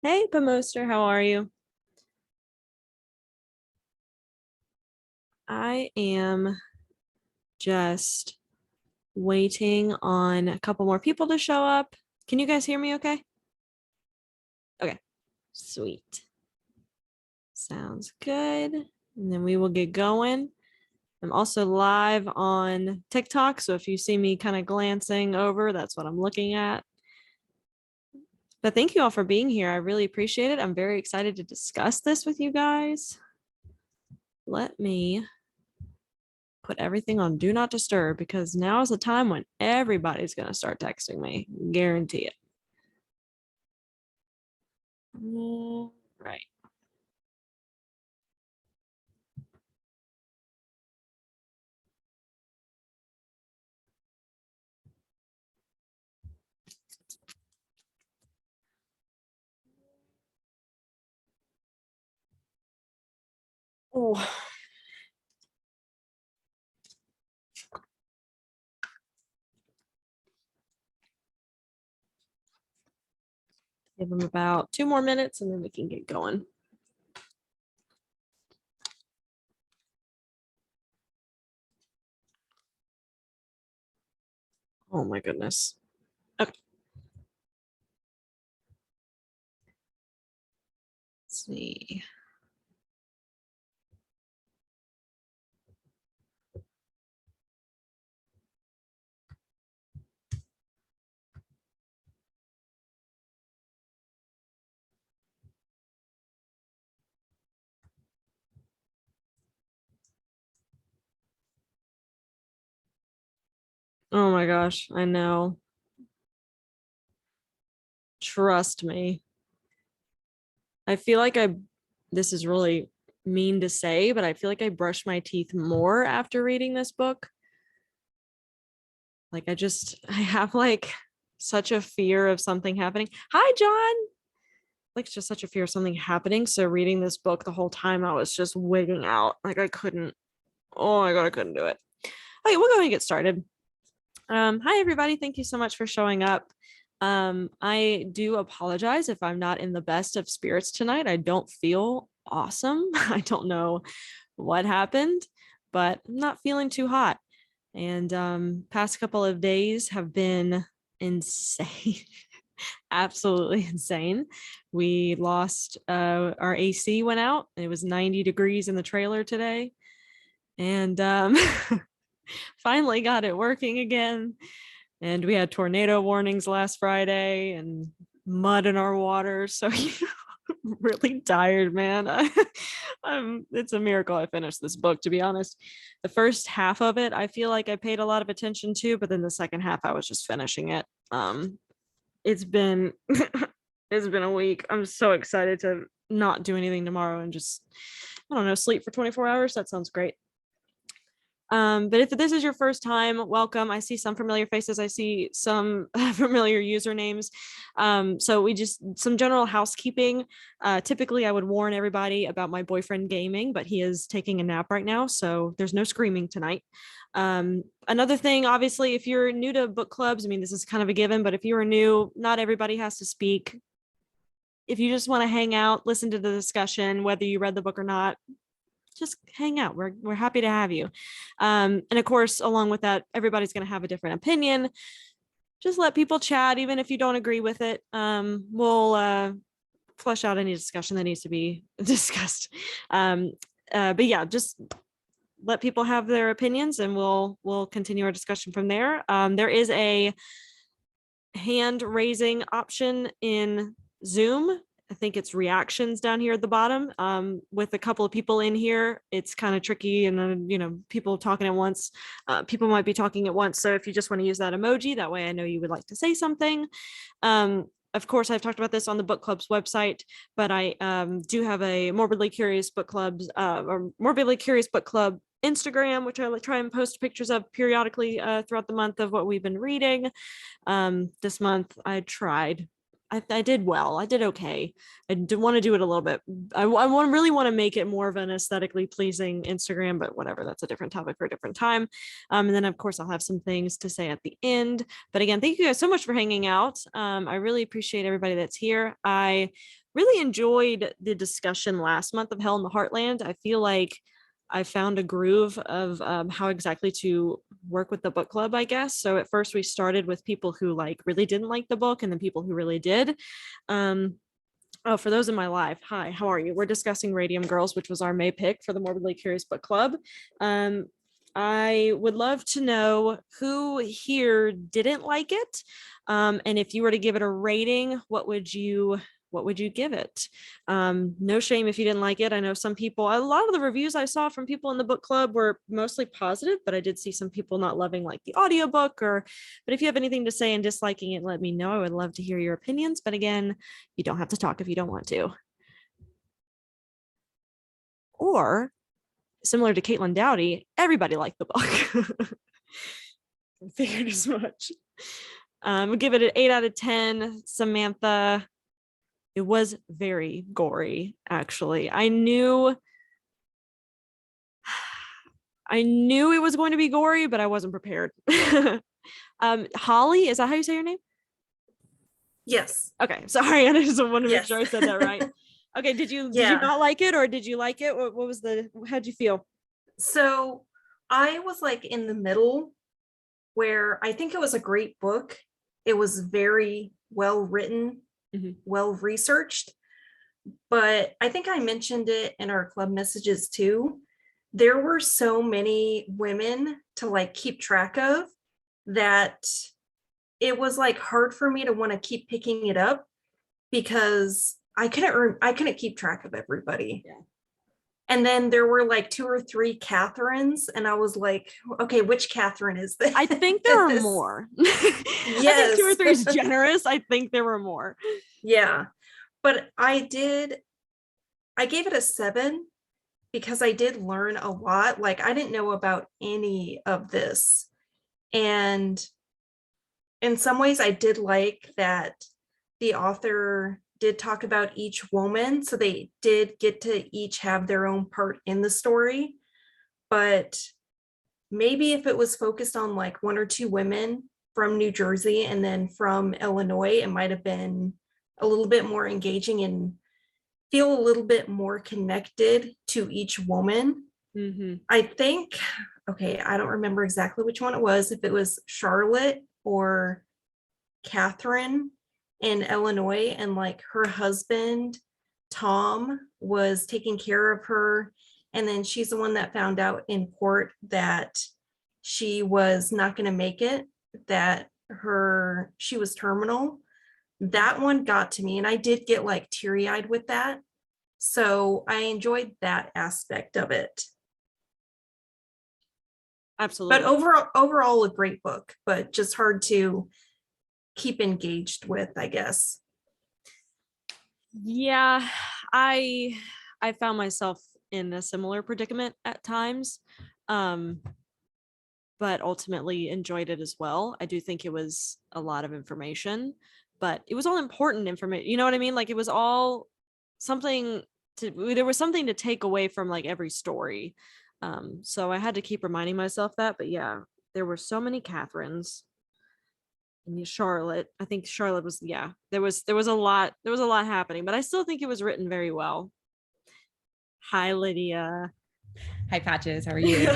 Hey, Pomoster, how are you? I am just waiting on a couple more people to show up. Can you guys hear me okay? Okay, sweet. Sounds good. And then we will get going. I'm also live on TikTok, so if you see me kind of glancing over, that's what I'm looking at. But thank you all for being here. I really appreciate it. I'm very excited to discuss this with you guys. Let me put everything on do not disturb because now is the time when everybody's going to start texting me. Guarantee it. All right. Oh. Give them about 2 more minutes and then we can get going. Oh my goodness. Okay. Let's see. Oh my gosh, I know. Trust me. I feel like this is really mean to say, but I feel like I brush my teeth more after reading this book. Like I have like such a fear of something happening. Hi, John. Like just such a fear of something happening. So reading this book the whole time, I was just wigging out. Like I couldn't. Oh my God, I couldn't do it. Okay, we'll go ahead and get started. Hi, everybody. Thank you so much for showing up. I do apologize if I'm not in the best of spirits tonight. I don't feel awesome. I don't know what happened, but I'm not feeling too hot. And past couple of days have been insane. Absolutely insane. We lost our AC went out. It was 90 degrees in the trailer today. And finally got it working again. And we had tornado warnings last Friday and mud in our water. So I'm really tired, man. It's a miracle I finished this book, to be honest. The first half of it, I feel like I paid a lot of attention to, but then the second half, I was just finishing it. It's been it's been a week. I'm so excited to not do anything tomorrow and just, I don't know, sleep for 24 hours. That sounds great. But if this is your first time, welcome. I see some familiar faces. I see some familiar usernames. So we just, some general housekeeping. Typically I would warn everybody about my boyfriend gaming, but he is taking a nap right now. So there's no screaming tonight. Another thing, obviously, if you're new to book clubs, I mean, this is kind of a given, but if you are new, not everybody has to speak. If you just want to hang out, listen to the discussion, whether you read the book or not, just hang out. We're happy to have you. And of course, along with that, everybody's going to have a different opinion. Just let people chat, even if you don't agree with it. We'll flesh out any discussion that needs to be discussed. But yeah, just let people have their opinions and we'll continue our discussion from there. There is a hand raising option in Zoom. I think it's reactions down here at the bottom. With a couple of people in here, it's kind of tricky, and then people talking at once. People might be talking at once, so if you just want to use that emoji, that way I know you would like to say something. Of course, I've talked about this on the book club's website, but I do have a Morbidly Curious book club Instagram, which I try and post pictures of periodically throughout the month of what we've been reading. This month I tried. I did well. I did okay. I do want to do it a little bit. I really want to make it more of an aesthetically pleasing Instagram, but whatever, that's a different topic for a different time. And then of course I'll have some things to say at the end. But again, thank you guys so much for hanging out. I really appreciate everybody that's here. I really enjoyed the discussion last month of Hell in the Heartland. I feel like I found a groove of how exactly to work with the book club, I guess. So at first we started with people who like really didn't like the book, and then people who really did. Oh, for those in my live, hi, how are you? We're discussing Radium Girls, which was our May pick for the Morbidly Curious Book Club. I would love to know who here didn't like it. And if you were to give it a rating, what would you give it? No shame if you didn't like it. I know some people, a lot of the reviews I saw from people in the book club were mostly positive, but I did see some people not loving like the audiobook but if you have anything to say and disliking it, let me know. I would love to hear your opinions. But again, you don't have to talk if you don't want to. Or similar to Caitlin Dowdy, everybody liked the book. I figured as much. We'll give it an 8 out of 10. Samantha, it was very gory, actually. I knew it was going to be gory, but I wasn't prepared. Holly, is that how you say your name? Yes. Okay, sorry. I just want to make sure I said that right. Okay, did you not like it, or did you like it? How'd you feel? So I was like in the middle, where I think it was a great book. It was very well written, well researched, but I think I mentioned it in our club messages too. There were so many women to like keep track of that it was like hard for me to want to keep picking it up, because I couldn't keep track of everybody. Yeah. And then there were like 2 or 3 Catherines, and I was like, okay, which Catherine is this? I think there were more. Yes. I think 2 or 3 is generous. I think there were more. Yeah. But I gave it a 7 because I did learn a lot. Like, I didn't know about any of this. And in some ways I did like that the author did talk about each woman, so they did get to each have their own part in the story. But maybe if it was focused on like 1 or 2 women from New Jersey and then from Illinois, it might have been a little bit more engaging and feel a little bit more connected to each woman. I think, okay, I don't remember exactly which one it was, if it was Charlotte or Catherine in Illinois, and like her husband Tom was taking care of her, and then she's the one that found out in court that she was not going to make it, that she was terminal. That one got to me, and I did get like teary-eyed with that, so I enjoyed that aspect of it. Absolutely. But overall a great book, but just hard to keep engaged with, I guess. Yeah, I found myself in a similar predicament at times, but ultimately enjoyed it as well. I do think it was a lot of information, but it was all important information. You know what I mean? Like, it was all there was something to take away from like every story. So I had to keep reminding myself that. But yeah, there were so many Catherines. Charlotte, I think Charlotte was, there was a lot happening, but I still think it was written very well. Hi, Lydia. Hi, Patches. How are you?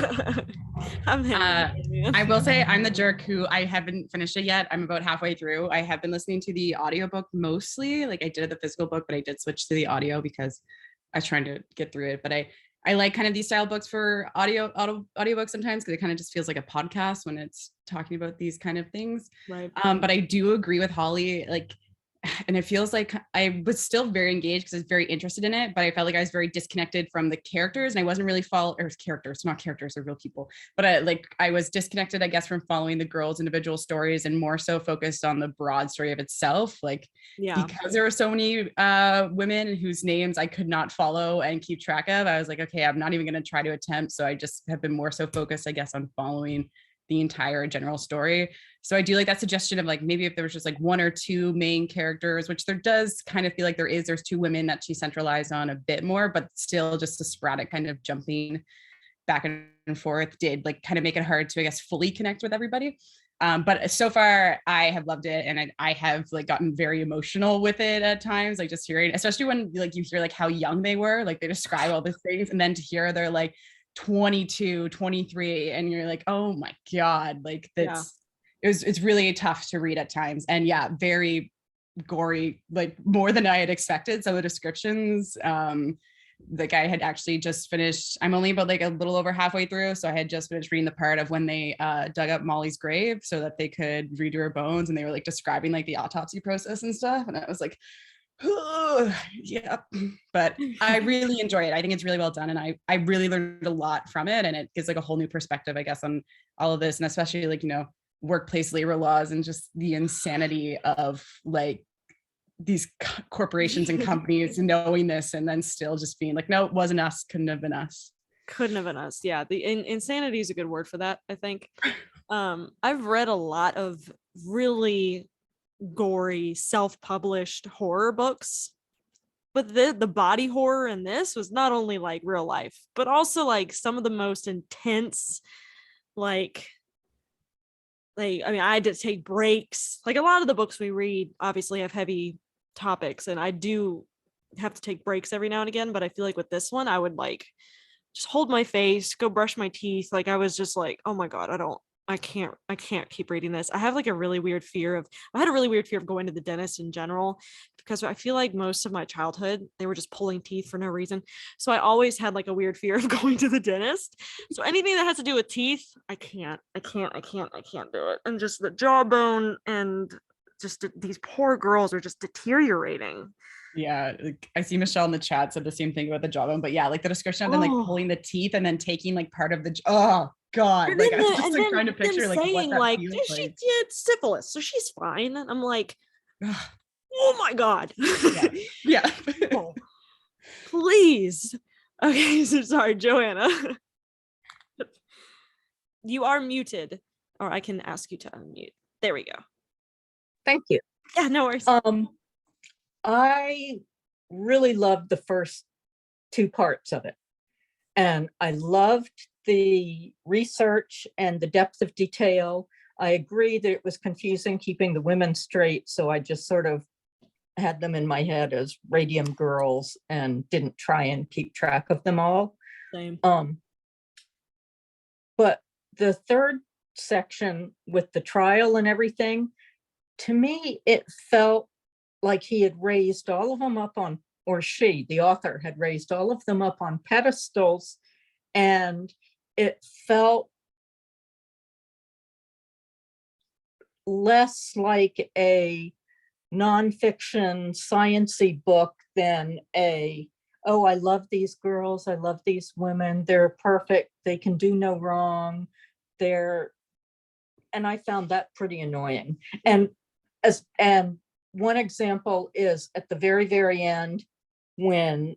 I will say I'm the jerk who I haven't finished it yet. I'm about halfway through. I have been listening to the audiobook mostly. Like, I did the physical book, but I did switch to the audio because I was trying to get through it. But I like kind of these style books for audiobooks sometimes, because it kind of just feels like a podcast when it's talking about these kind of things. Right. But I do agree with Holly. Like, and it feels like I was still very engaged because I was very interested in it, but I felt like I was very disconnected from the characters, and I wasn't really characters, not characters, they're real people, but I was disconnected, I guess, from following the girls' individual stories and more so focused on the broad story of itself. Like, Yeah. because there were so many women whose names I could not follow and keep track of, I was like, okay, I'm not even going to try to attempt. So I just have been more so focused, I guess, on following the entire general story. So I do like that suggestion of like, maybe if there was just like one or two main characters, which there does kind of feel like there's two women that she centralized on a bit more, but still just a sporadic kind of jumping back and forth did like kind of make it hard to, I guess, fully connect with everybody. But so far I have loved it, and I have like gotten very emotional with it at times, like just hearing, especially when like you hear like how young they were, like they describe all these things, and then to hear they're like 22, 23, and you're like, oh my God, like it's really tough to read at times. And yeah, very gory, like more than I had expected. Some of the descriptions, like I had actually just finished, I'm only about like a little over halfway through, so I had just finished reading the part of when they dug up Molly's grave so that they could redo her bones, and they were like describing like the autopsy process and stuff, and I was like, oh, yeah. But I really enjoy it. I think it's really well done, and I really learned a lot from it, and it gives like a whole new perspective, I guess, on all of this, and especially like, you know, workplace labor laws and just the insanity of like these corporations and companies knowing this and then still just being like, no, it wasn't us, couldn't have been us. Couldn't have been us. Yeah, the insanity is a good word for that, I think. I've read a lot of really gory self-published horror books, but the body horror in this was not only like real life, but also like some of the most intense, like I mean, I had to take breaks. Like a lot of the books we read obviously have heavy topics, and I do have to take breaks every now and again, but I feel like with this one I would like just hold my face, go brush my teeth. Like I was just like, oh my God, I can't keep reading this. I have like a really weird fear of, I had a really weird fear of going to the dentist in general, because I feel like most of my childhood, they were just pulling teeth for no reason. So I always had like a weird fear of going to the dentist. So anything that has to do with teeth, I can't do it. And just the jawbone and just these poor girls are just deteriorating. Yeah, like, I see Michelle in the chat said the same thing about the jawbone, but yeah, like the description of them like pulling the teeth and then taking like part of the, oh God, like I was just like trying to picture like what that like feels she like. did syphilis, so she's fine. And I'm like, oh my God. Yeah. Oh, please. Okay, so sorry, Joanna. You are muted, or I can ask you to unmute. There we go. Thank you. Yeah, no worries. I really loved the first two parts of it, and I loved the research and the depth of detail. I agree that it was confusing keeping the women straight, so I just sort of had them in my head as Radium girls and didn't try and keep track of them all. Same. But the third section with the trial and everything, to me, it felt like he had raised all of them up on, or she, the author, had raised all of them up on pedestals, and it felt less like a nonfiction science-y book than a, oh, I love these girls, I love these women, they're perfect, they can do no wrong, and I found that pretty annoying. And one example is at the very, very end, when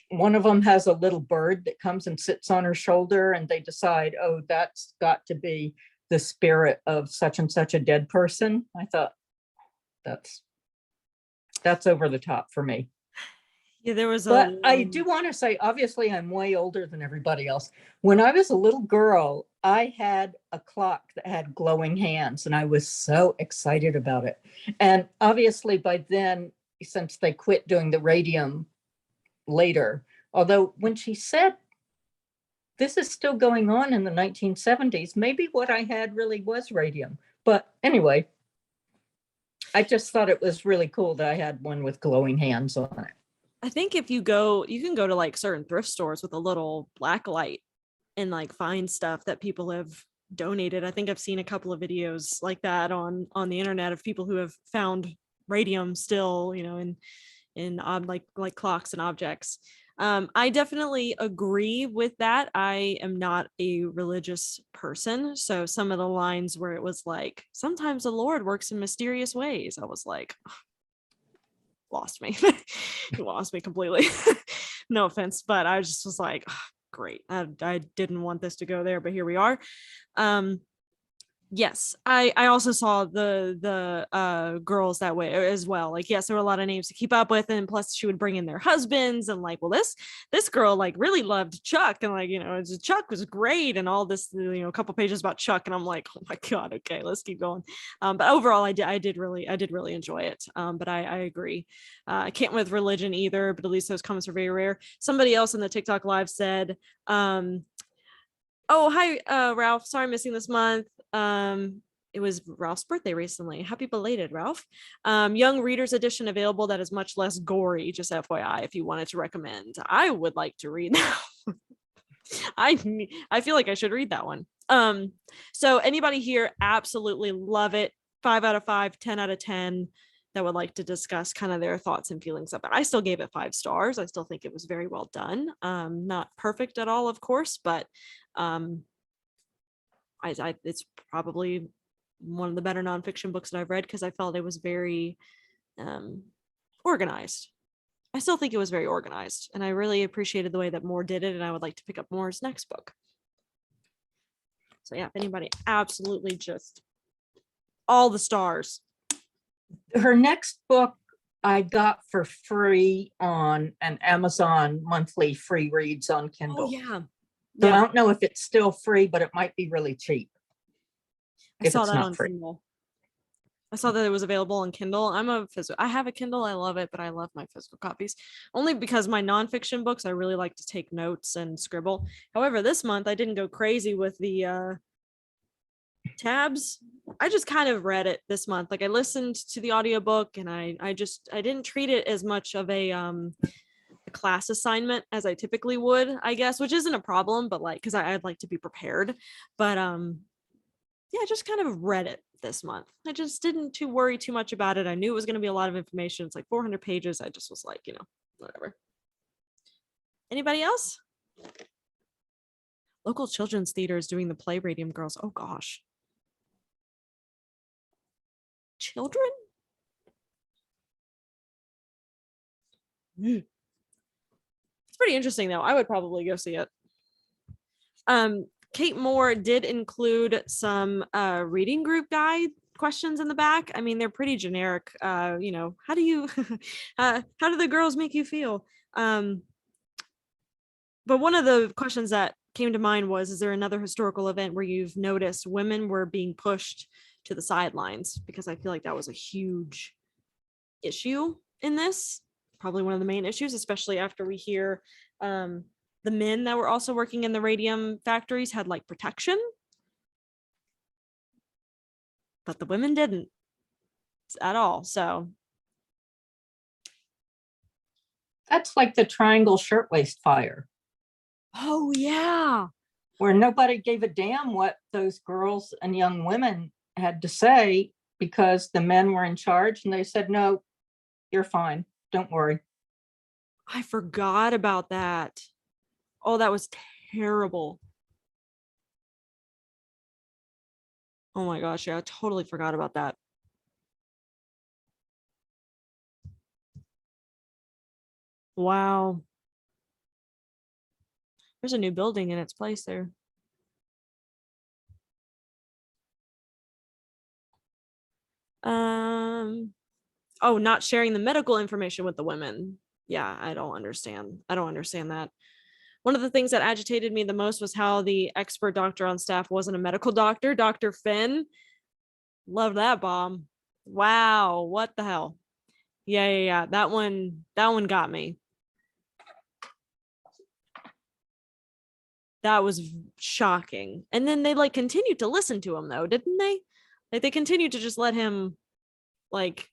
one of them has a little bird that comes and sits on her shoulder, and they decide, oh, that's got to be the spirit of such and such a dead person. I thought, that's over the top for me. Yeah, there was but I do want to say, obviously, I'm way older than everybody else. When I was a little girl, I had a clock that had glowing hands, and I was so excited about it. And obviously, by then, since they quit doing the radium later, although when she said this is still going on in the 1970s, maybe what I had really was radium. But anyway, I just thought it was really cool that I had one with glowing hands on it. I think if you can go to like certain thrift stores with a little black light and like find stuff that people have donated. I think I've seen a couple of videos like that on the internet of people who have found radium still, in like clocks and objects. I definitely agree with that. I am not a religious person, so some of the lines where it was like, sometimes the Lord works in mysterious ways, I was like, lost me. Lost me completely. No offense, but I just was like, great. I didn't want this to go there, but here we are. Yes, I also saw the girls that way as well. Like, yes, there were a lot of names to keep up with, and plus she would bring in their husbands, and like, well, this girl like really loved Chuck, and like, Chuck was great, and all this, a couple pages about Chuck, and I'm like, oh my god, okay, let's keep going. But overall, I did really enjoy it. But I agree. I can't with religion either, but at least those comments are very rare. Somebody else in the TikTok live said, oh, hi, Ralph. Sorry, I'm missing this month. It was Ralph's birthday recently. Happy belated, Ralph. Young readers edition available that is much less gory, just FYI, if you wanted to recommend. I would like to read that. I feel like I should read that one. So anybody here absolutely love it. 5 out of 5, 10 out of 10 that would like to discuss kind of their thoughts and feelings of it. I still gave it 5 stars. I still think it was very well done. Not perfect at all, of course, but it's probably one of the better nonfiction books that I've read because I felt it was very organized. I still think it was very organized, and I really appreciated the way that Moore did it, and I would like to pick up Moore's next book. So yeah, if anybody, absolutely just all the stars. Her next book I got for free on an Amazon monthly free reads on Kindle. Oh yeah. So I don't know if it's still free, but it might be really cheap. I saw that on Kindle. I saw that it was available on Kindle. I have a Kindle. I love it, but I love my physical copies only because my nonfiction books, I really like to take notes and scribble. However, this month I didn't go crazy with the tabs. I just kind of read it this month. Like I listened to the audiobook, and I didn't treat it as much of a class assignment as I typically would, I guess, which isn't a problem, but like, because I'd like to be prepared. But yeah, I just kind of read it this month. I just didn't worry too much about it. I knew it was going to be a lot of information. It's like 400 pages. I just was like, whatever. Anybody else? Local children's theater is doing the play Radium Girls. Oh gosh. Children? It's pretty interesting though. I would probably go see it. Kate Moore did include some reading group guide questions in the back. I mean, they're pretty generic. How do you how do the girls make you feel? But one of the questions that came to mind was, is there another historical event where you've noticed women were being pushed to the sidelines? Because I feel like that was a huge issue in this, probably one of the main issues, especially after we hear the men that were also working in the radium factories had like protection, but the women didn't at all. So that's like the Triangle Shirtwaist Fire. Oh yeah, where nobody gave a damn what those girls and young women had to say because the men were in charge, and they said, no, you're fine, don't worry. I forgot about that. Oh, that was terrible. Oh my gosh, yeah, I totally forgot about that. Wow. There's a new building in its place there. Oh, not sharing the medical information with the women. Yeah, I don't understand that. One of the things that agitated me the most was how the expert doctor on staff wasn't a medical doctor. Dr. Finn. Love that bomb. Wow, what the hell? Yeah. That one got me. That was shocking. And then they like continued to listen to him though, didn't they? Like they continued to just let him like.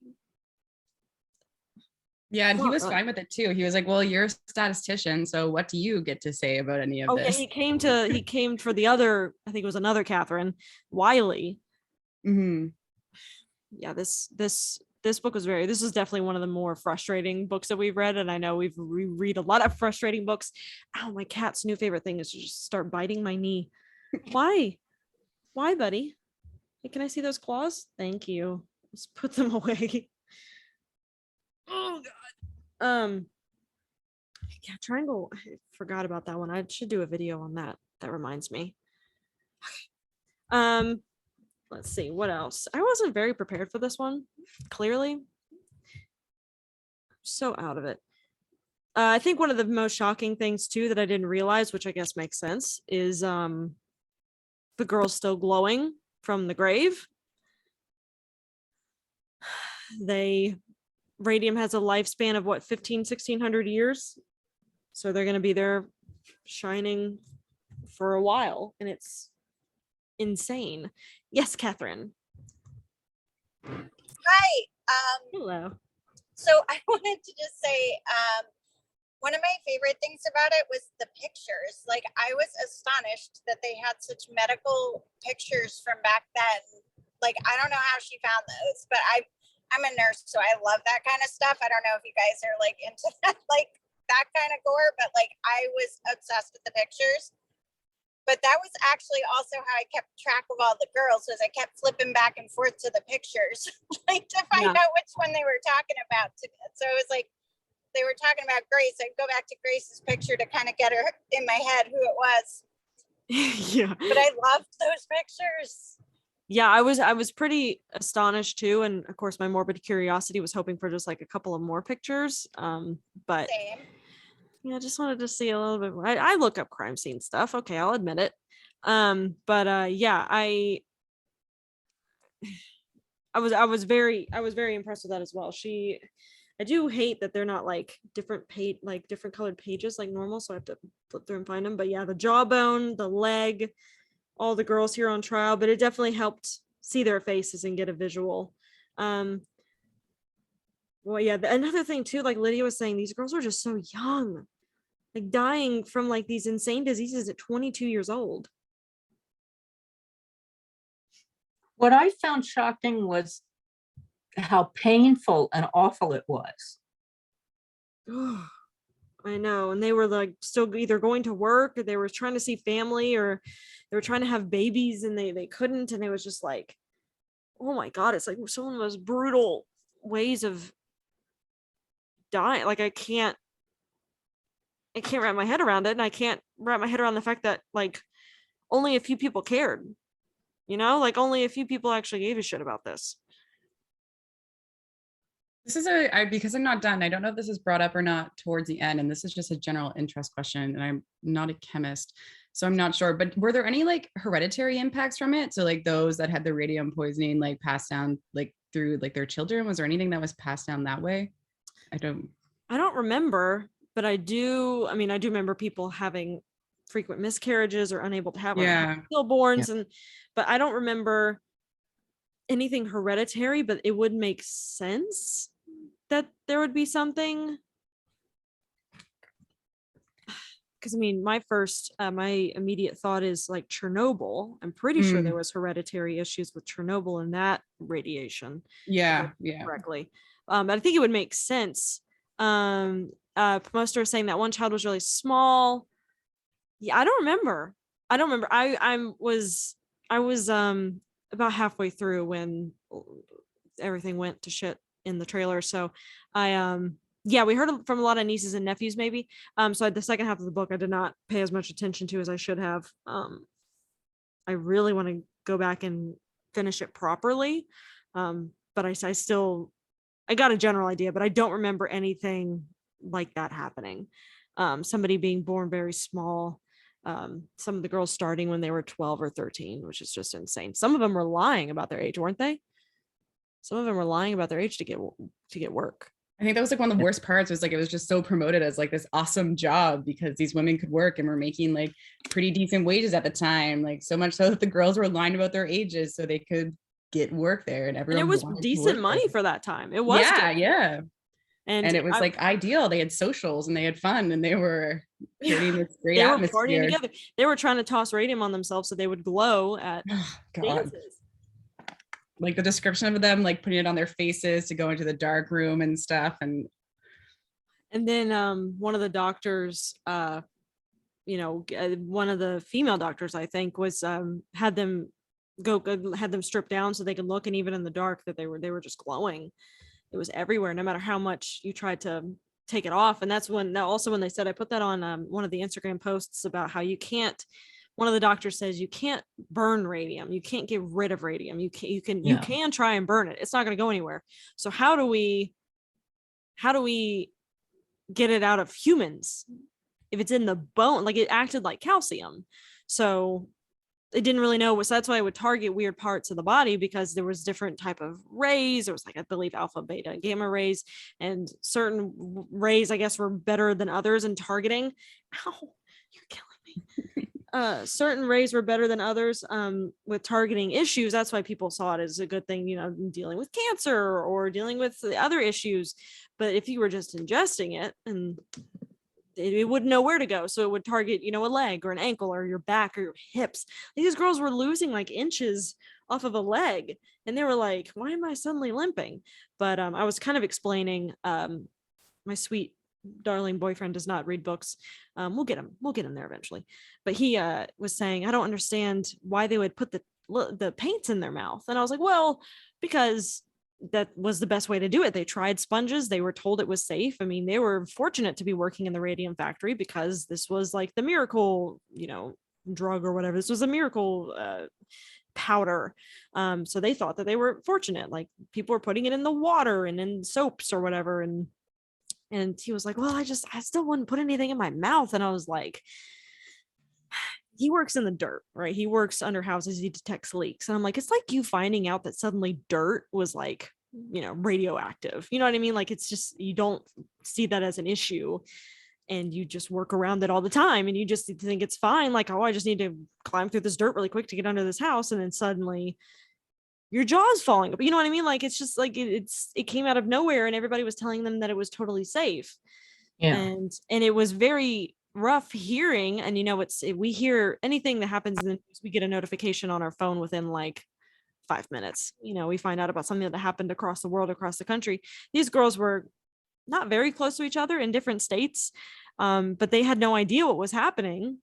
Yeah, and he was fine with it too. He was like, well, you're a statistician, so what do you get to say about any of this? Yeah, he came for the other, I think it was another Catherine, Wiley. Mm-hmm. Yeah, this this book was this is definitely one of the more frustrating books that we've read. And I know we read a lot of frustrating books. Ow, my cat's new favorite thing is to just start biting my knee. Why, buddy? Hey, can I see those claws? Thank you. Let's put them away. Oh God. Yeah, triangle. I forgot about that one. I should do a video on that. That reminds me. Let's see what else. I wasn't very prepared for this one. Clearly, so out of it. I think one of the most shocking things too that I didn't realize, which I guess makes sense, is the girl's still glowing from the grave. Radium has a lifespan of what, 1600 years, so they're going to be there shining for a while, and it's insane. Yes, Catherine. Hi. Hello. So I wanted to just say, one of my favorite things about it was the pictures. Like, I was astonished that they had such medical pictures from back then. Like, I don't know how she found those, but I'm a nurse, so I love that kind of stuff. I don't know if you guys are like into that, like that kind of gore, but like I was obsessed with the pictures. But that was actually also how I kept track of all the girls, was I kept flipping back and forth to the pictures, like to find out which one they were talking about. So it was like they were talking about Grace. I'd go back to Grace's picture to kind of get her in my head who it was. Yeah. But I loved those pictures. Yeah, I was pretty astonished too, and of course my morbid curiosity was hoping for just like a couple of more pictures. But Same. yeah, I just wanted to see a little bit more. I look up crime scene stuff. Okay, I'll admit it. But yeah, I was very impressed with that as well. I do hate that they're not like different colored pages like normal, so I have to flip through and find them. But yeah, the jawbone, the leg, all the girls here on trial, but it definitely helped see their faces and get a visual. Well, yeah, another thing too, like Lydia was saying, these girls are just so young, like dying from like these insane diseases at 22 years old. What I found shocking was how painful and awful it was. I know. And they were like still either going to work, or they were trying to see family, or they were trying to have babies and they couldn't. And it was just like, oh my God, it's like some of the most brutal ways of dying. Like I can't wrap my head around it. And I can't wrap my head around the fact that like only a few people cared, like only a few people actually gave a shit about this. This is because I'm not done. I don't know if this is brought up or not towards the end. And this is just a general interest question. And I'm not a chemist, so I'm not sure. But were there any like hereditary impacts from it? So like those that had the radium poisoning, like passed down like through like their children? Was there anything that was passed down that way? I don't remember, but I do remember people having frequent miscarriages or unable to have stillborns, but I don't remember anything hereditary, but it would make sense that there would be something, because my immediate thought is like Chernobyl. I'm pretty sure there was hereditary issues with Chernobyl and that radiation. Correctly. I think it would make sense. Most are saying that one child was really small. Yeah, I don't remember. I was about halfway through when everything went to shit in the trailer. So we heard from a lot of nieces and nephews maybe. So the second half of the book I did not pay as much attention to as I should have. I really want to go back and finish it properly. But I got a general idea, but I don't remember anything like that happening. Somebody being born very small. Some of the girls starting when they were 12 or 13, which is just insane. Some of them were lying about their age, weren't they? Some of them were lying about their age to get work. I think that was like one of the worst parts, was like it was just so promoted as like this awesome job because these women could work and were making like pretty decent wages at the time, like so much so that the girls were lying about their ages so they could get work there, and everyone, and it was decent money for that time. It was good. And it was like ideal. They had socials and they had fun and they were creating this great atmosphere. Were partying together. They were trying to toss radium on themselves so they would glow at dances. like the description of them, like putting it on their faces to go into the dark room and stuff. And then one of the doctors, one of the female doctors, I think, was had them strip down so they could look, and even in the dark that they were just glowing. It was everywhere, no matter how much you tried to take it off. And that's when they said, I put that on one of the Instagram posts about how you can't, one of the doctors says you can't burn radium, you can't get rid of radium, you can try and burn it, it's not going to go anywhere. So how do we get it out of humans if it's in the bone? Like, it acted like calcium, so it didn't really know. So that's why it would target weird parts of the body, because there was different type of rays. There was, like, I believe alpha, beta, and gamma rays, and certain rays, I guess, were better than others in targeting. Ow, you're killing me. Certain rays were better than others with targeting issues. That's why people saw it as a good thing, dealing with cancer or dealing with the other issues. But if you were just ingesting it, and it wouldn't know where to go, so it would target, a leg or an ankle or your back or your hips. These girls were losing like inches off of a leg, and they were like, why am I suddenly limping? But I was kind of explaining, my sweet darling boyfriend does not read books. We'll get him there eventually. But he was saying, I don't understand why they would put the paints in their mouth. And I was like, well, because that was the best way to do it. They tried sponges. They were told it was safe. I mean, they were fortunate to be working in the radium factory, because this was like the miracle, drug or whatever. This was a miracle powder. So they thought that they were fortunate. Like, people were putting it in the water and in soaps or whatever. And he was like, well, I still wouldn't put anything in my mouth. And I was like, he works in the dirt, right? He works under houses. He detects leaks. And I'm like, it's like you finding out that suddenly dirt was like, radioactive. You know what I mean? Like, it's just, you don't see that as an issue, and you just work around it all the time, and you just think it's fine. Like, oh, I just need to climb through this dirt really quick to get under this house. And then suddenly your jaw's falling up. You know what I mean? Like, it's just like, it came out of nowhere, and everybody was telling them that it was totally safe. Yeah. And it was very rough hearing. And we hear anything that happens in the news, we get a notification on our phone within like 5 minutes. We find out about something that happened across the world, across the country. These girls were not very close to each other in different states, but they had no idea what was happening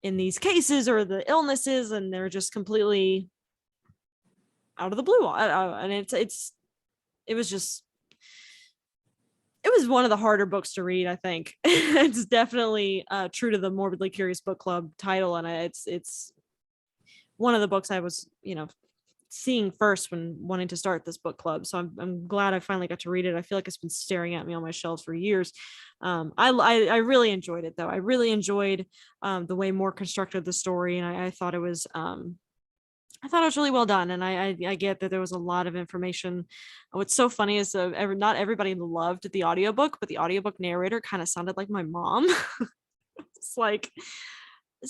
in these cases or the illnesses, and they're just completely out of the blue. And it was one of the harder books to read, I think. It's definitely true to the Morbidly Curious Book Club title, and it's one of the books I was, seeing first when wanting to start this book club. So I'm glad I finally got to read it. I feel like it's been staring at me on my shelves for years. I really enjoyed it, though. I really enjoyed the way Moore constructed the story, and I thought it was really well done. And I get that there was a lot of information. What's so funny is not everybody loved the audiobook, but the audiobook narrator kind of sounded like my mom. It's like,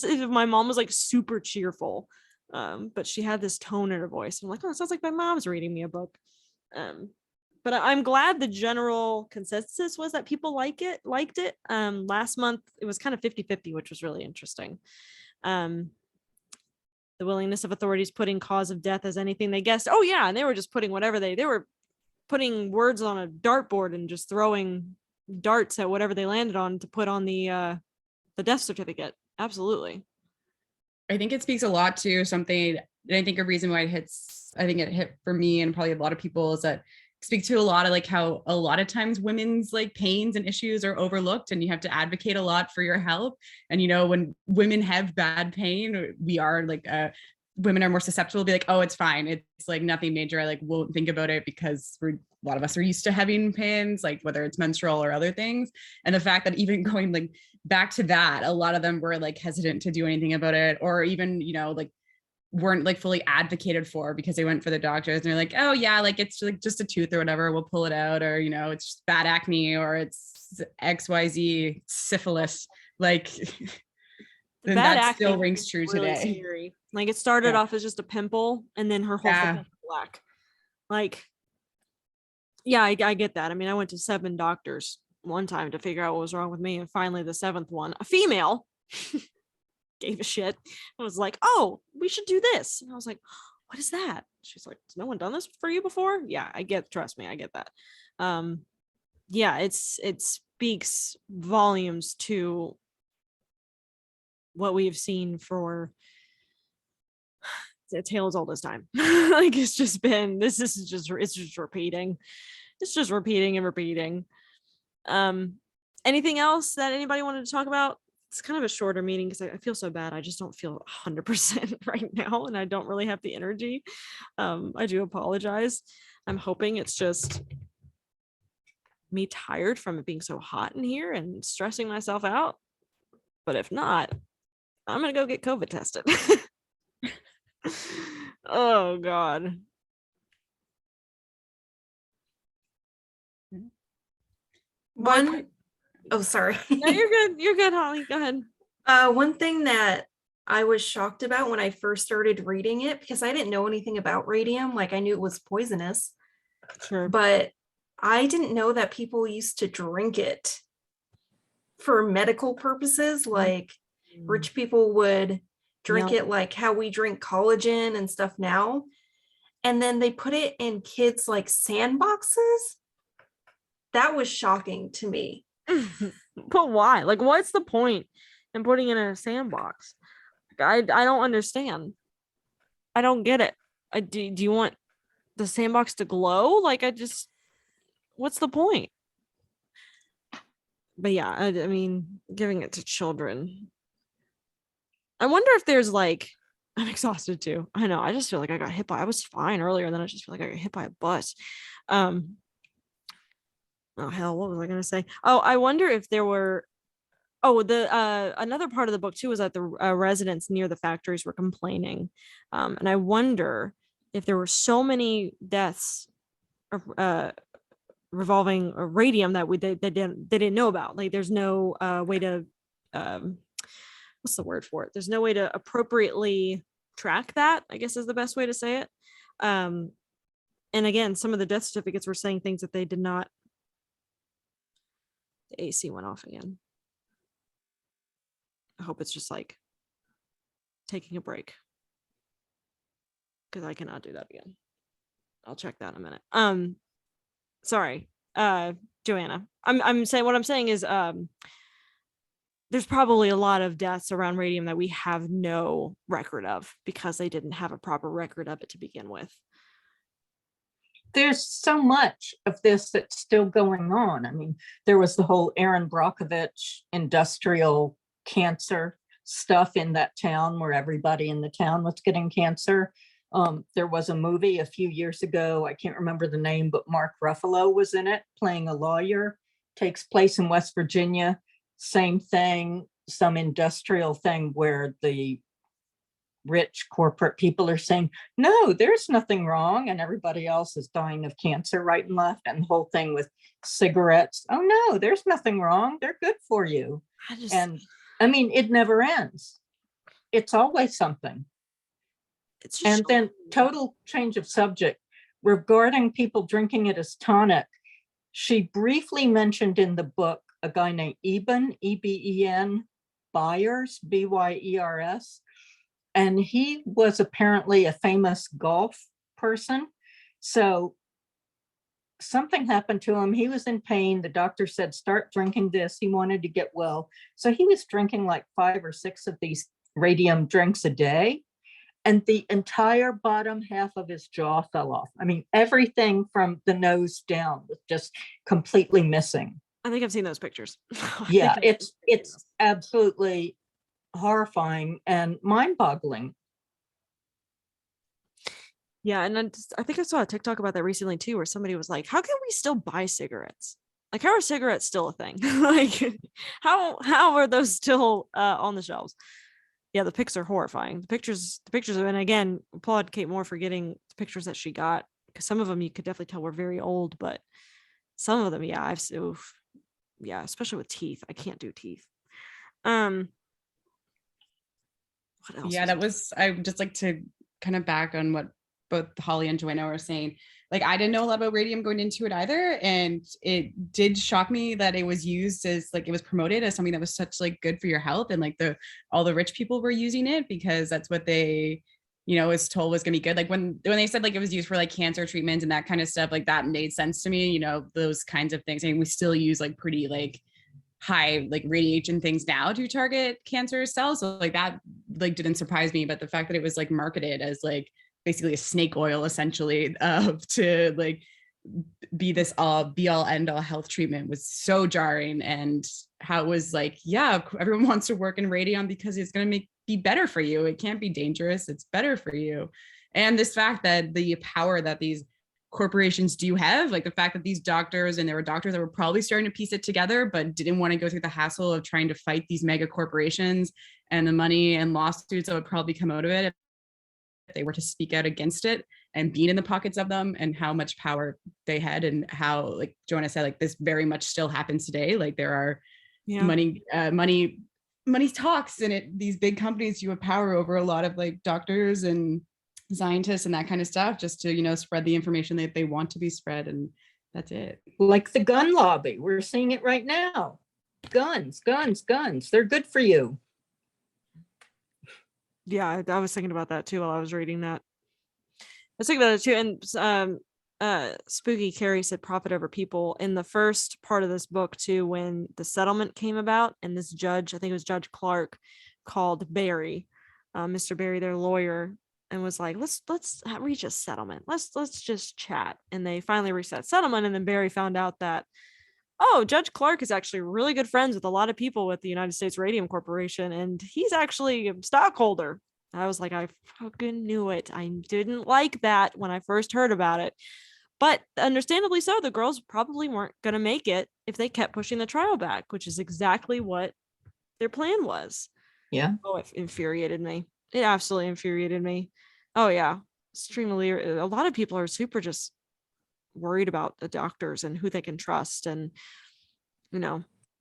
my mom was like super cheerful, but she had this tone in her voice. I'm like, oh, it sounds like my mom's reading me a book. But I'm glad the general consensus was that people liked it. Last month it was kind of 50-50, which was really interesting. The willingness of authorities putting cause of death as anything they guessed. Oh yeah, and they were just putting whatever they were putting words on a dartboard and just throwing darts at whatever they landed on to put on the death certificate. Absolutely. I think it speaks a lot to something, and I think a reason why it hit for me and probably a lot of people, is that speak to a lot of like how a lot of times women's like pains and issues are overlooked, and you have to advocate a lot for your health. And when women have bad pain, we are like women are more susceptible to be like, oh, it's fine, it's like nothing major, I like won't think about it, because a lot of us are used to having pains, like whether it's menstrual or other things. And the fact that even going like back to that, a lot of them were like hesitant to do anything about it, or even like weren't like fully advocated for, because they went for the doctors and they're like, oh yeah, like it's like just a tooth or whatever, we'll pull it out, or it's just bad acne, or it's XYZ syphilis, like then that still rings true really today. Scary. Like, it started off as just a pimple, and then her whole face was black. Like, yeah, I get that. I mean, I went to 7 doctors one time to figure out what was wrong with me, and finally the 7th one, a female, gave a shit. I was like, oh, we should do this. And I was like, what is that? She's like, has no one done this for you before? Yeah, trust me, I get that. Yeah, it speaks volumes to what we have seen for a tale as old as time. Like it's just been, it's just repeating. It's just repeating and repeating. Anything else that anybody wanted to talk about? It's kind of a shorter meeting because I feel so bad. I just don't feel 100% right now, and I don't really have the energy. I do apologize. I'm hoping it's just me tired from it being so hot in here and stressing myself out. But if not, I'm gonna go get COVID tested. Oh God. One, oh, sorry. No, you're good. You're good, Holly. Go ahead. One thing that I was shocked about when I first started reading it, because I didn't know anything about radium, like I knew it was poisonous, Sure. but I didn't know that people used to drink it for medical purposes. Like rich people would drink Yep. it like how we drink collagen and stuff now. And then they put it in kids' like sandboxes. That was shocking to me. But why? Like, what's the point in putting it in a sandbox? I don't understand. I don't get it. Do you want the sandbox to glow? Like, what's the point? But yeah, I mean, giving it to children. I wonder if there's like, I'm exhausted too. I know. I just feel like I was fine earlier, and then I just feel like I got hit by a bus. Oh hell, what was I gonna say? Oh, I wonder if there were. Oh, the another part of the book too was that the residents near the factories were complaining, and I wonder if there were so many deaths revolving radium that they didn't know about. Like, there's no way to what's the word for it? There's no way to appropriately track that, I guess is the best way to say it. And again, some of the death certificates were saying things that they did not. The AC went off again. I hope it's just like taking a break, because I cannot do that again. I'll check that in a minute. Sorry, Joanna. I'm saying, what I'm saying is there's probably a lot of deaths around radium that we have no record of because they didn't have a proper record of it to begin with. There's so much of this that's still going on. I mean, there was the whole Aaron Brockovich industrial cancer stuff in that town where everybody in the town was getting cancer. There was a movie a few years ago, I can't remember the name, but Mark Ruffalo was in it playing a lawyer. Takes place in West Virginia. Same thing, some industrial thing where the rich corporate people are saying, no, there's nothing wrong, and everybody else is dying of cancer right and left. And the whole thing with cigarettes, oh no, there's nothing wrong, they're good for you. And I mean, it never ends. It's always something. It's And then total change of subject regarding people drinking it as tonic. She briefly mentioned in the book a guy named Eben, E-B-E-N, Byers, B-Y-E-R-S. And he was apparently a famous golf person. So something happened to him. He was in pain. The doctor said, start drinking this. He wanted to get well. So he was drinking like 5 or 6 of these radium drinks a day. And the entire bottom half of his jaw fell off. I mean, everything from the nose down was just completely missing. I think I've seen those pictures. Yeah, it's absolutely horrifying and mind-boggling. Yeah, and I think I saw a TikTok about that recently too, where somebody was like, how can we still buy cigarettes? Like, how are cigarettes still a thing? Like, how are those still on the shelves? Yeah, the pics are horrifying. The pictures, and again, applaud Kate Moore for getting the pictures that she got, because some of them you could definitely tell were very old, but some of them, yeah, yeah, especially with teeth. I can't do teeth. What else? Yeah, I would just like to kind of back on what both Holly and Joanna were saying. Like, I didn't know a lot about radium going into it either. And it did shock me that it was used as, like, it was promoted as something that was such like good for your health. And like all the rich people were using it because that's what they was told was gonna be good. Like when they said like it was used for like cancer treatments and that kind of stuff, like that made sense to me, those kinds of things. I mean, we still use like pretty like high like radiation things now to target cancer cells. So like that like didn't surprise me, but the fact that it was like marketed as like basically a snake oil essentially to like be this be all end all health treatment was so jarring. And how it was like, yeah, everyone wants to work in radium because it's going to be better for you. It can't be dangerous. It's better for you. And this fact that the power that these corporations do have, like the fact that these doctors, and there were doctors that were probably starting to piece it together, but didn't want to go through the hassle of trying to fight these mega corporations and the money and lawsuits that would probably come out of it if they were to speak out against it, and being in the pockets of them, and how much power they had, and how, like Joanna said, like this very much still happens today. Like there are money talks, and these big companies do have power over a lot of like doctors and scientists and that kind of stuff, just to spread the information that they want to be spread, and that's it. Like the gun lobby, we're seeing it right now. Guns, they're good for you. Yeah, I was thinking about that too while I was reading that. I was thinking about it too. And Spooky Carrie said profit over people in the first part of this book too, when the settlement came about, and this judge, I think it was Judge Clark, called Barry, Mr. Barry, their lawyer, and was like, let's reach a settlement. Let's just chat. And they finally reached that settlement. And then Barry found out that, oh, Judge Clark is actually really good friends with a lot of people with the United States Radium Corporation, and he's actually a stockholder. I was like, I fucking knew it. I didn't like that when I first heard about it. But understandably so, the girls probably weren't going to make it if they kept pushing the trial back, which is exactly what their plan was. Yeah. Oh, it infuriated me. It absolutely infuriated me. Oh, yeah. Extremely. A lot of people are super just worried about the doctors and who they can trust. And,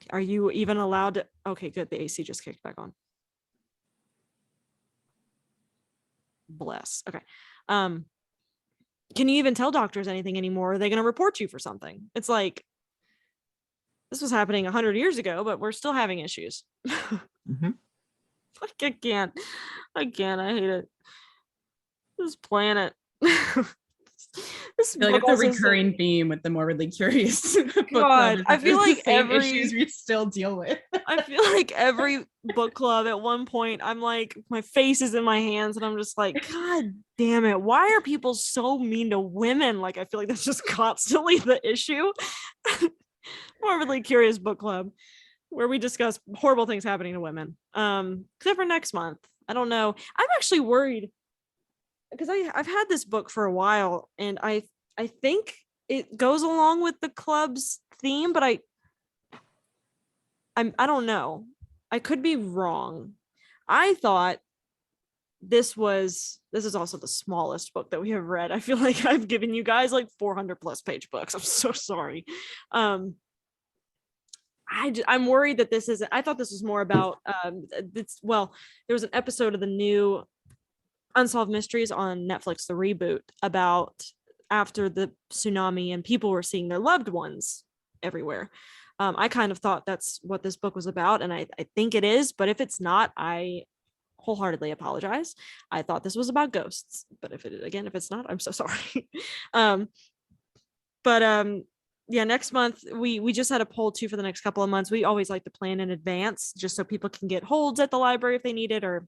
are you even allowed to? Okay, good. The AC just kicked back on. Bless. Okay. Can you even tell doctors anything anymore? Are they going to report you for something? It's like, this was happening 100 years ago, but we're still having issues. Mm-hmm. Like, I can't. I hate it. This planet. This I feel like it's a recurring theme with the Morbidly Curious book club. I feel like every issues we still deal with. I feel like every book club at one point, I'm like, my face is in my hands and I'm just like, God damn it. Why are people so mean to women? Like, I feel like that's just constantly the issue. Morbidly Curious book club, where we discuss horrible things happening to women. Except for next month. I don't know. I'm actually worried because I've had this book for a while, and I think it goes along with the club's theme, but I don't know. I could be wrong. I thought this is also the smallest book that we have read. I feel like I've given you guys like 400 plus page books. I'm so sorry. I'm worried that this isn't. I thought this was more about there was an episode of the new Unsolved Mysteries on Netflix, the reboot, about after the tsunami and people were seeing their loved ones everywhere. I kind of thought that's what this book was about, and I think it is, but if it's not, I wholeheartedly apologize. I thought this was about ghosts, but if it's not, I'm so sorry. Yeah, next month we just had a poll too for the next couple of months. We always like to plan in advance just so people can get holds at the library if they need it or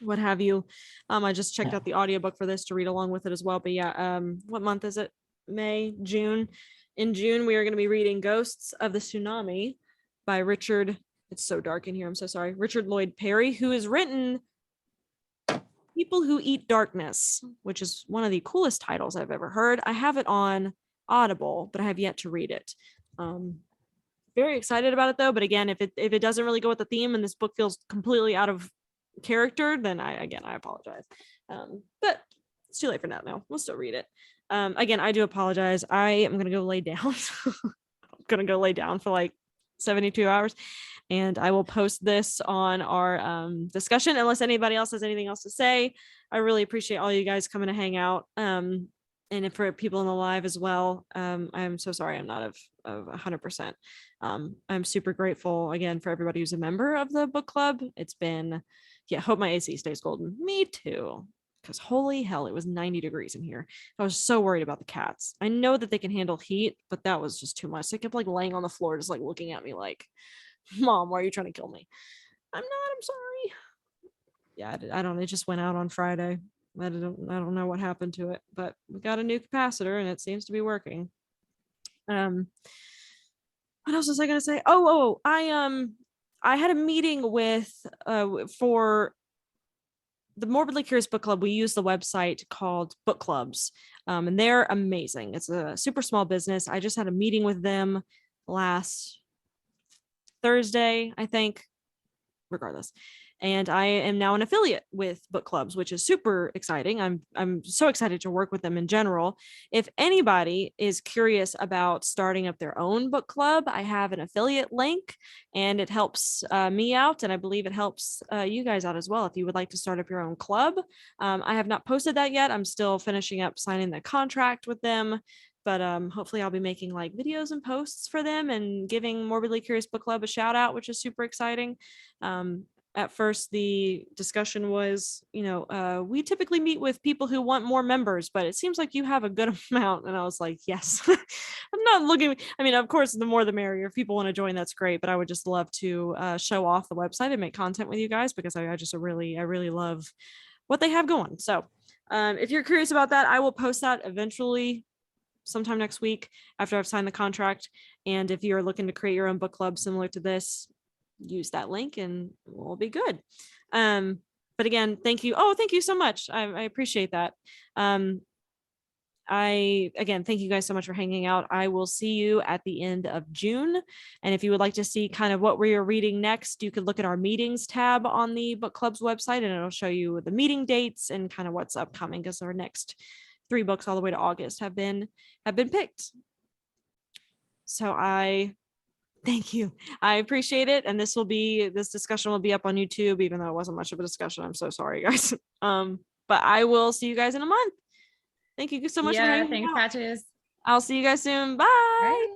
what have you. I just checked out the audiobook for this to read along with it as well. But yeah, what month is it? May, June. In June, we are going to be reading Ghosts of the Tsunami by Richard. It's so dark in here. I'm so sorry. Richard Lloyd Perry, who has written People Who Eat Darkness, which is one of the coolest titles I've ever heard. I have it on Audible, but I have yet to read it. Very excited about it though. But again, if it doesn't really go with the theme and this book feels completely out of character, then I apologize. But it's too late for now. We'll still read it. Again, I do apologize. I am gonna go lay down. I'm gonna go lay down for like 72 hours, and I will post this on our discussion unless anybody else has anything else to say. I really appreciate all you guys coming to hang out. And for people in the live as well. I'm so sorry I'm not of 100%. I'm super grateful again for everybody who's a member of the book club. It's been, hope my AC stays golden. Me too. because holy hell, it was 90 degrees in here. I was so worried about the cats. I know that they can handle heat, but that was just too much. They kept like laying on the floor, just like looking at me like, Mom, why are you trying to kill me? I'm not, I'm sorry. Yeah, I don't, it just went out on Friday. I don't know what happened to it, but we got a new capacitor and it seems to be working. What else was I gonna say? I had a meeting with for the Morbidly Curious Book Club. We use the website called Book Clubs, and they're amazing. It's a super small business. I just had a meeting with them last Thursday, I think, regardless. And I am now an affiliate with Book Clubs, which is super exciting. I'm so excited to work with them in general. If anybody is curious about starting up their own book club, I have an affiliate link, and it helps me out, and I believe it helps you guys out as well if you would like to start up your own club. I have not posted that yet. I'm still finishing up signing the contract with them, but hopefully I'll be making like videos and posts for them and giving Morbidly Curious Book Club a shout out, which is super exciting. At first, the discussion was, we typically meet with people who want more members, but it seems like you have a good amount. And I was like, yes, I'm not looking. I mean, of course, the more the merrier. If people want to join, that's great. But I would just love to show off the website and make content with you guys, because I really love what they have going. So if you're curious about that, I will post that eventually sometime next week after I've signed the contract. And if you're looking to create your own book club similar to this, use that link and we'll be good. But again, thank you. Oh, thank you so much. I appreciate that. Again, thank you guys so much for hanging out. I will see you at the end of June. And if you would like to see kind of what we are reading next, you could look at our meetings tab on the book club's website, and it'll show you the meeting dates and kind of what's upcoming, because our next 3 books all the way to August have been picked. So thank you. I appreciate it. And this discussion will be up on YouTube, even though it wasn't much of a discussion. I'm so sorry, guys. But I will see you guys in a month. Thank you so much for hanging thanks, out. Patches. I'll see you guys soon. Bye. Bye.